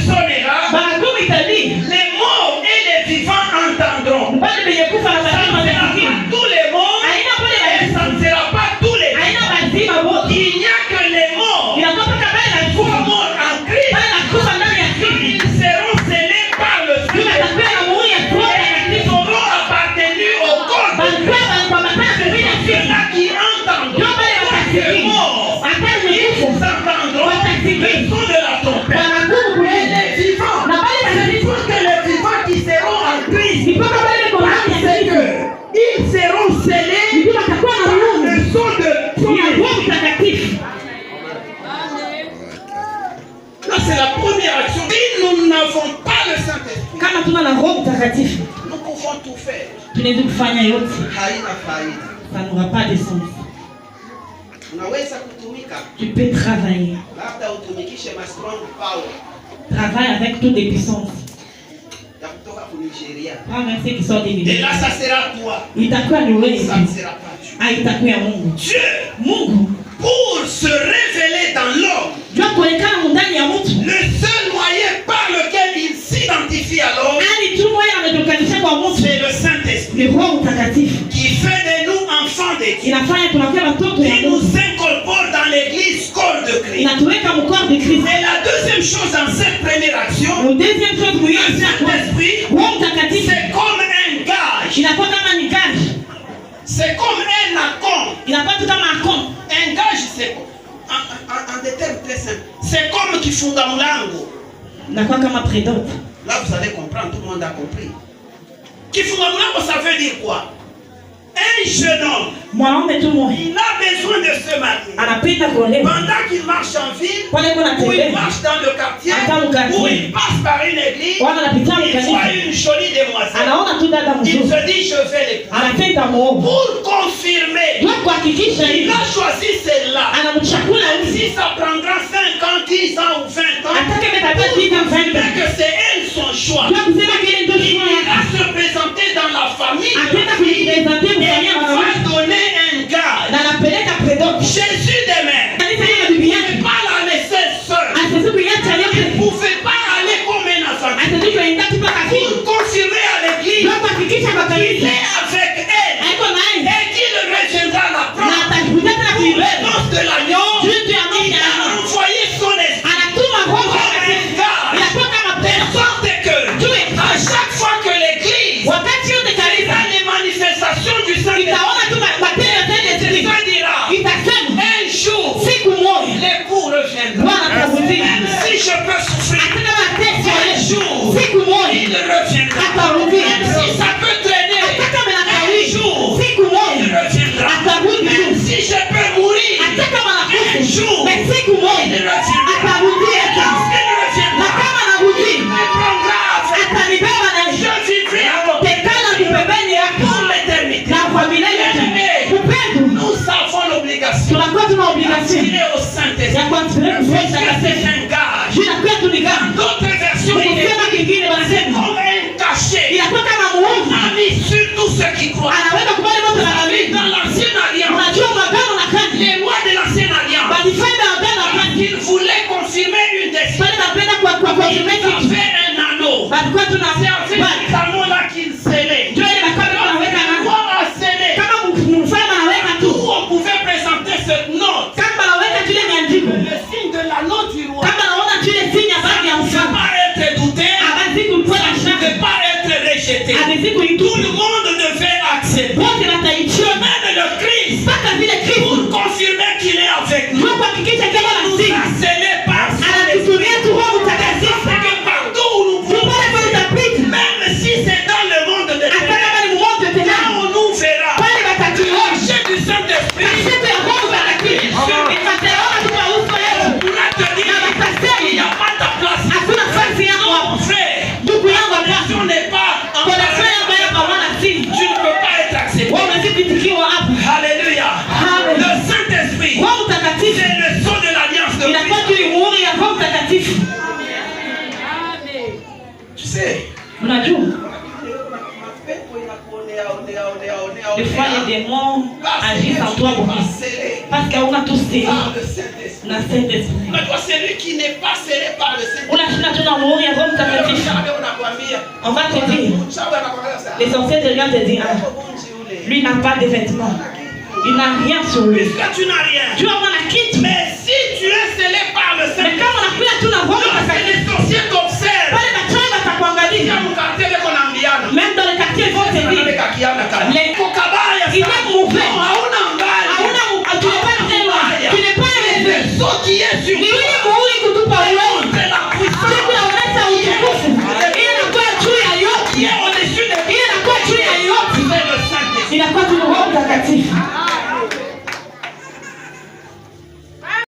sonnera, les morts et les vivants entendront. Ça ne sera pas tous les morts et ça ne sera pas tous les vivants. Il n'y a que les morts qui sont morts en Christ. Ils seront scellés par le Seigneur. Ils auront appartenu au corps de Christ. C'est ceux-là qui entendront les morts. Ils entendront le son de la trompette. Et les vivants, c'est pour que les vivants qui seront en Christ, c'est que ils seront scellés par le son de Dieu. Là, c'est la première action. Si nous n'avons pas le Saint-Esprit, nous pouvons tout faire. Ça n'aura pas de sens. Tu peux travailler. Travaille avec toutes les puissances. Pas même ceux qui sont des Et milliers. là, ça sera toi. Ça ne sera pas Dieu. Dieu, pour se révéler dans l'homme, le seul moyen par lequel il s'identifie à l'homme, c'est le Saint-Esprit qui fait de nous enfants de Dieu, qui nous incorpore dans l'église corps de Christ. Et la deuxième chose dans cette première action, le Saint-Esprit, c'est comme un gage. C'est comme un acompte. Un gage, c'est en des termes très simples. C'est comme qui fonde un lango. Là, vous allez comprendre, tout le monde a compris. Qui fonde un lango, ça veut dire quoi? Un jeune homme, il a besoin de se marier. Pendant qu'il marche en ville, ou il marche dans le quartier, ou il passe par une église, il voit une jolie demoiselle. Il se dit, je vais l'épouser. Pour confirmer, il a choisi celle-là. Même si ça prendra 5 ans, 10 ans ou 20 ans, pour confirmer que c'est elle son choix. Il va se présenter dans la famille. Et on va donner un gage. Jésus demain, il ne pouvait pas la laisser seule. Il ne pouvait pas aller comme un enfant. Pour confirmer à l'église qu'il est avec elle et qu'il reviendra la prendre. Pour les noces de l'agneau, il a envoyé son esprit comme un gage. De sorte que à chaque fois que l'église a les manifestations du Saint-Esprit, un jour, l'époux reviendra. Même si je peux souffrir, un jour, il reviendra. Même si ça peut traîner, un jour, il reviendra. Même si je peux mourir, un jour, il reviendra. Il me prendra avec. Je vivrai pour l'éternité. Nous avons l'obligation d'attirer au Saint-Esprit. C'est un gage. Dans d'autres versions, c'est comme un cachet. On a mis sur tous ceux qui croient. Dans l'ancienne alliance, les lois de l'ancienne alliance, ils voulaient confirmer une destinée. Ils avaient un anneau. C'est avec cet anneau-là qu'ils scellaient. Le roi a scellé. Où on pouvait présenter cette note. Le signe de l'anneau du roi. Ça ne peut pas être douté. Ça ne peut pas être rejeté. Tout le monde devait accepter. Même le Christ, pour confirmer qu'il est avec nous, nous a scellé par son esprit. C'est que partout où nous pouvons, même si c'est dans le monde de ténèbres, là on nous verra. Marcher du Saint-Esprit, on pourra te dire qu'il n'y a pas ta place. Non, frère, ta connexion n'est pas en place. Tu ne peux pas être accepté. Alléluia. Le Saint-Esprit, c'est le son de l'alliance de Christ. Tu sais, des fois les démons agissent en toi parce qu'on a tous scellé. par le Saint-Esprit. Mais toi, celui qui n'est pas scellé par le Saint-Esprit, On va te dire. Les sorciers te regardent et te disent, ah, lui n'a pas de vêtements. Il n'a rien sur lui. Puisque tu n'as rien. Tu vas voir la quitte. Mais si tu es scellé par le Saint-Esprit. Mais quand on a pris la tour à voir, les sorciers t'observent. même dans le quartier, ils vont te dire. Même dans le quartier, ils vont te dire.